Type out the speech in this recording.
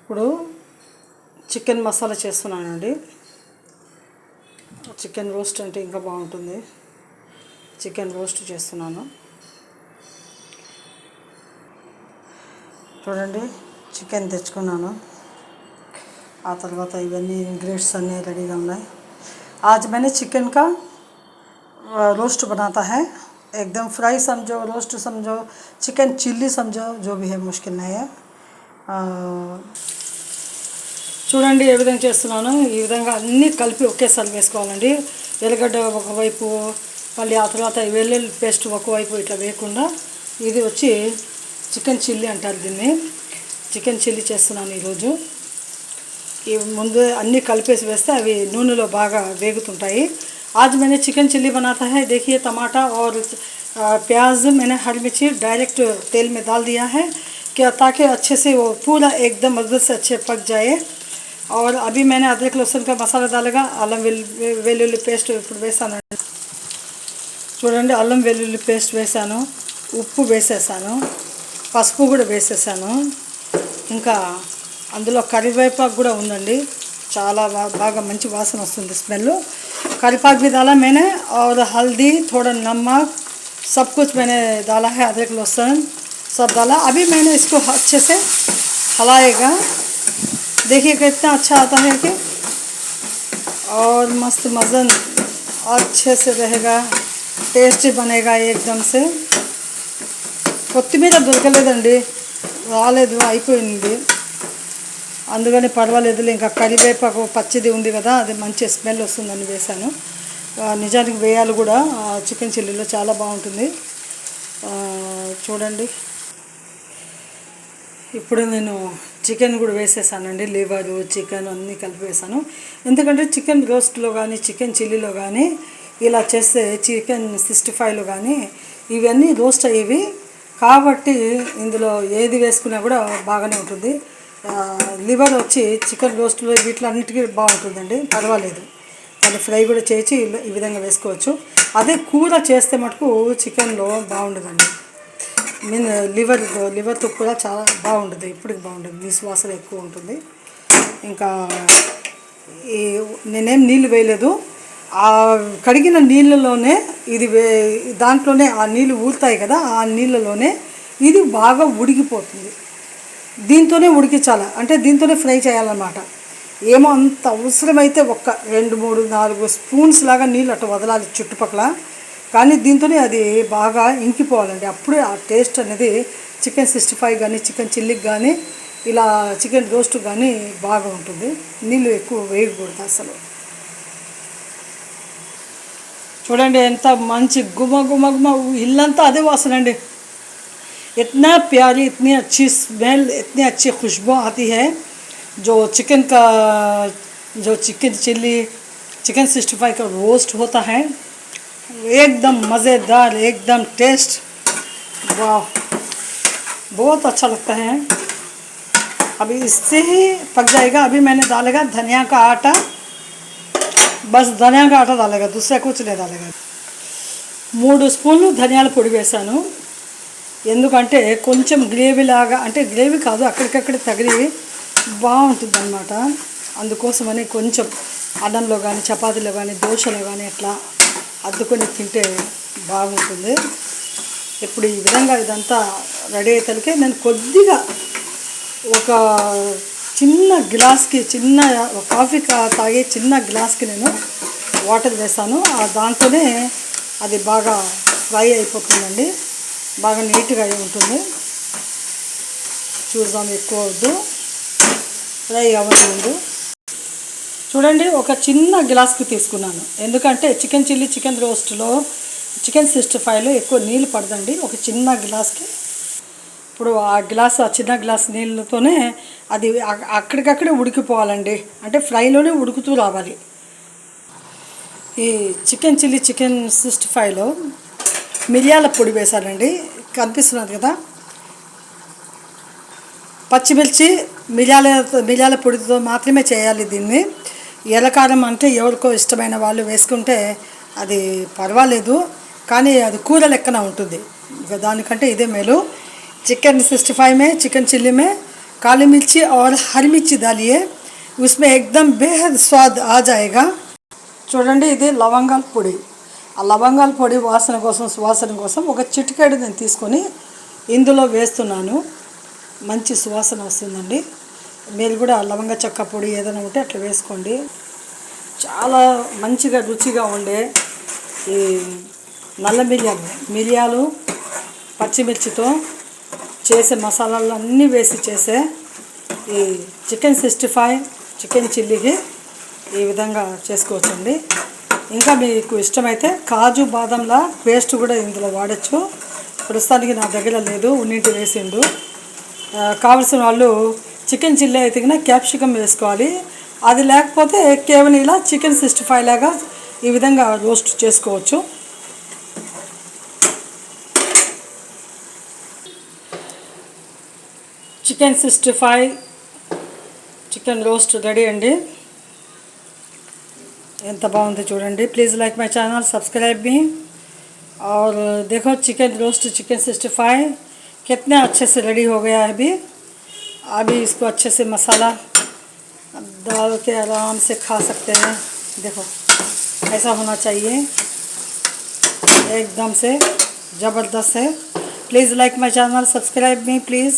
ఇప్పుడు చికెన్ మసాలా చేస్తున్నానండి. Chicken roast అంటే ఇంకా బాగుంటుంది. చికెన్ రోస్ట్ చేస్తున్నాను. చూడండి, చికెన్ తెచ్చుకున్నాను. ఆ తర్వాత ఇవన్నీ ఇంగ్రీడియంట్స్ అన్నీ రెడీగా ఉన్నాయి. आज मैंने चिकन का रोस्ट बनाता है. एकदम फ्राई समझो, रोस्ट समझो, चिकन चिल्ली समझो, जो भी है मुश्किल नहीं है. చూడండి ఏ విధంగా చేస్తున్నాను. ఈ విధంగా అన్నీ కలిపి ఒకేసారి వేసుకోవాలండి. ఎర్రగడ్డ ఒకవైపు, మళ్ళీ ఆ తర్వాత వెల్లుల్లి పేస్ట్ ఒకవైపు ఇట్లా వేయకుండా, ఇది వచ్చి చికెన్ చిల్లీ అంటారు దీన్ని. చికెన్ చిల్లీ చేస్తున్నాను ఈరోజు. ఈ ముందు అన్నీ కలిపేసి వేస్తే అవి నూనెలో బాగా వేగుతుంటాయి. आज मैंने चिकन चिल्ली बनाता है. देखिए, टमाटर और प्याज मैंने हरी मिर्ची डायरेक्ट तेल में डाल दिया है क्या, ताकि अच्छे से वो पूरा एकदम मज़बूत से अच्छे पक जाए. और अभी मैंने अदरक लहसुन का मसाला डालेगा. అల్లం వెల్లుల్లి పేస్ట్ ఇప్పుడు వేసాను. చూడండి, అల్లం వెల్లుల్లి పేస్ట్ వేసాను, ఉప్పు వేసేసాను, పసుపు కూడా వేసేసాను. ఇంకా అందులో కరివేపాకు కూడా ఉందండి. చాలా బాగా మంచి వాసన వస్తుంది, స్మెల్. करीपाक भी डाला मैंने, और हल्दी, थोड़ा नमक, सब कुछ मैंने डाला है. अदरक लहसुन सब डाला. अभी मैंने इसको अच्छे से हलाएगा. देखिए कितना अच्छा आता है कि, और मस्त मज़न अच्छे से रहेगा, टेस्टी बनेगा एकदम से. కొత్తిమీర దొరకలేదండి, రాలేదు, అయిపోయింది. అందుకని పర్వాలేదులే. ఇంకా కరివేపాకు పచ్చిది ఉంది కదా, అది మంచి స్మెల్ వస్తుందని వేశాను. నిజానికి వేయాలి కూడా. చికెన్ చిల్లీలో చాలా బాగుంటుంది. చూడండి, ఇప్పుడు నేను చికెన్ కూడా వేసేసానండి. లివరు, చికెన్ అన్నీ కలిపి వేసాను. ఎందుకంటే చికెన్ రోస్ట్లో కానీ, చికెన్ చిల్లీలో కానీ, ఇలా చేస్తే చికెన్ 65లో కానీ ఇవన్నీ రోస్ట్ అయ్యేవి కాబట్టి ఇందులో ఏది వేసుకున్నా కూడా బాగానే ఉంటుంది. లివర్ వచ్చి చికెన్ రోస్ట్లో వీటిలన్నిటికీ బాగుంటుందండి, పర్వాలేదు. దాన్ని ఫ్రై కూడా చేసి ఈ విధంగా వేసుకోవచ్చు. అదే కూర చేస్తే మటుకు చికెన్లో బాగుండదండి. మీన్ లివర్తో కూడా చాలా బాగుంటుంది, ఇప్పటికి బాగుంటుంది. నీసు వాసన ఎక్కువ ఉంటుంది. ఇంకా నేనేం నీళ్ళు వేయలేదు. ఆ కడిగిన నీళ్ళలోనే ఇది దాంట్లోనే ఆ నీళ్ళు ఊరుతాయి కదా, ఆ నీళ్ళలోనే ఇది బాగా ఉడికిపోతుంది. దీంతోనే ఉడికించాలి, అంటే దీంతోనే ఫ్రై చేయాలన్నమాట. ఏమో అంత అవసరమైతే ఒక్క 2, 3, 4 స్పూన్స్ లాగా నీళ్ళు అట్లా వదలాలి చుట్టుపక్కల. కానీ దీంతోనే అది బాగా ఇంకిపోవాలండి. అప్పుడే ఆ టేస్ట్ అనేది చికెన్ 65 కానీ, చికెన్ చిల్లీకి కానీ, ఇలా చికెన్ రోస్ట్ కానీ బాగా ఉంటుంది. నీళ్ళు ఎక్కువ వేయకూడదు అసలు. చూడండి ఎంత మంచి గుమ గుమ గుమ, ఇల్లంతా అదే వాసన అండి. इतना प्यारी, इतनी अच्छी स्मेल, इतनी अच्छी खुशबू आती है. जो चिकन का, जो चिकन चिल्ली, चिकन 65 का रोस्ट होता है, एकदम मज़ेदार, एकदम टेस्ट, वाह, बहुत अच्छा लगता है. अभी इससे ही पक जाएगा. अभी मैंने डालेगा धनिया का आटा, बस धनिया का आटा डालेगा, दूसरा कुछ नहीं डालेगा. 3 స్పూన్లు ధనియాల పొడి వేసాను. ఎందుకంటే కొంచెం గ్రేవీ లాగా, అంటే గ్రేవీ కాదు, అక్కడికక్కడ తగిలి బాగుంటుంది అన్నమాట. అందుకోసమని కొంచెం అన్నంలో కానీ, చపాతీలో కానీ, దోశలో కానీ అట్లా అద్దుకొని తింటే బాగుంటుంది. ఇప్పుడు ఈ విధంగా ఇదంతా రెడీ అయ్యేసరికి నేను కొద్దిగా ఒక చిన్న గ్లాస్కి, చిన్న కాఫీ తాగే చిన్న గ్లాస్కి నేను వాటర్ వేసాను. దాంతోనే అది బాగా ఫ్రై అయిపోతుందండి, బాగా నీట్గా ఉంటుంది. చూద్దాం, ఎక్కువ వద్దు, ఫ్రై అవ్వని ముందు. చూడండి, ఒక చిన్న గ్లాస్కి తీసుకున్నాను. ఎందుకంటే చికెన్ చిల్లీ, చికెన్ రోస్ట్లో, చికెన్ 65లో ఎక్కువ నీళ్ళు పడదండి. ఒక చిన్న గ్లాస్కి ఇప్పుడు ఆ చిన్న గ్లాస్ నీళ్ళతోనే అది అక్కడికక్కడే ఉడికిపోవాలండి. అంటే ఫ్రైలోనే ఉడుకుతూ రావాలి. ఈ చికెన్ చిల్లీ, చికెన్ 65లో మిరియాల పొడి వేసానండి. కనిపిస్తున్నది కదా, పచ్చిమిర్చి, మిరియాల పొడితో మాత్రమే చేయాలి దీన్ని. ఎర్రకారం అంటే ఎవరికో ఇష్టమైన వాళ్ళు వేసుకుంటే అది పర్వాలేదు, కానీ అది కూర లెక్కన ఉంటుంది. దానికంటే ఇదే మేలు. चिकन 65 में, चिकन चिल्ली में काली मिर्ची और हरी मिर्ची डालिए, उसमें एकदम बेहद स्वाद आ जाएगा। చూడండి ఇది లవంగాల పొడి. ఆ లవంగాల పొడి వాసన కోసం సువాసన కోసం ఒక చిటికెడు నేను తీసుకొని ఇందులో వేస్తున్నాను. మంచి సువాసన వస్తుందండి. మీరు కూడా లవంగ చెక్క పొడి ఏదైనా ఉంటే అట్లా వేసుకోండి. చాలా మంచిగా రుచిగా ఉండే ఈ నల్ల మిరియాలు పచ్చిమిర్చితో చేసే మసాలాలు అన్నీ వేసి చేసే ఈ చికెన్ 65 చికెన్ చిల్లీకి ఈ విధంగా చేసుకోవచ్చండి. ఇంకా మీకు ఇష్టమైతే కాజు బాదంలా పేస్ట్ కూడా ఇందులో వాడచ్చు. ప్రస్తుతానికి నా దగ్గర లేదు, ఉన్నింటి వేసిండు. కావలసిన వాళ్ళు చికెన్ చిల్లీ అయితే కన్నా క్యాప్సికమ్ వేసుకోవాలి. అది లేకపోతే కేవలం ఇలా చికెన్ 65 లాగా ఈ విధంగా రోస్ట్ చేసుకోవచ్చు. చికెన్ 65 చికెన్ రోస్ట్ రెడీ అండి. ఎంత బాగుంది చూడండి. ప్లీज़ लाइक माई चैनल, सब्सक्राइब भी। और देखो चिकन रोस्ट चिकन 65 कितने अच्छे से रेडी हो गया है। अभी इसको अच्छे से मसाला डाल के आराम से खा सकते हैं। देखो ऐसा होना चाहिए, एकदम से ज़बरदस्त है। Please like my channel, subscribe me please.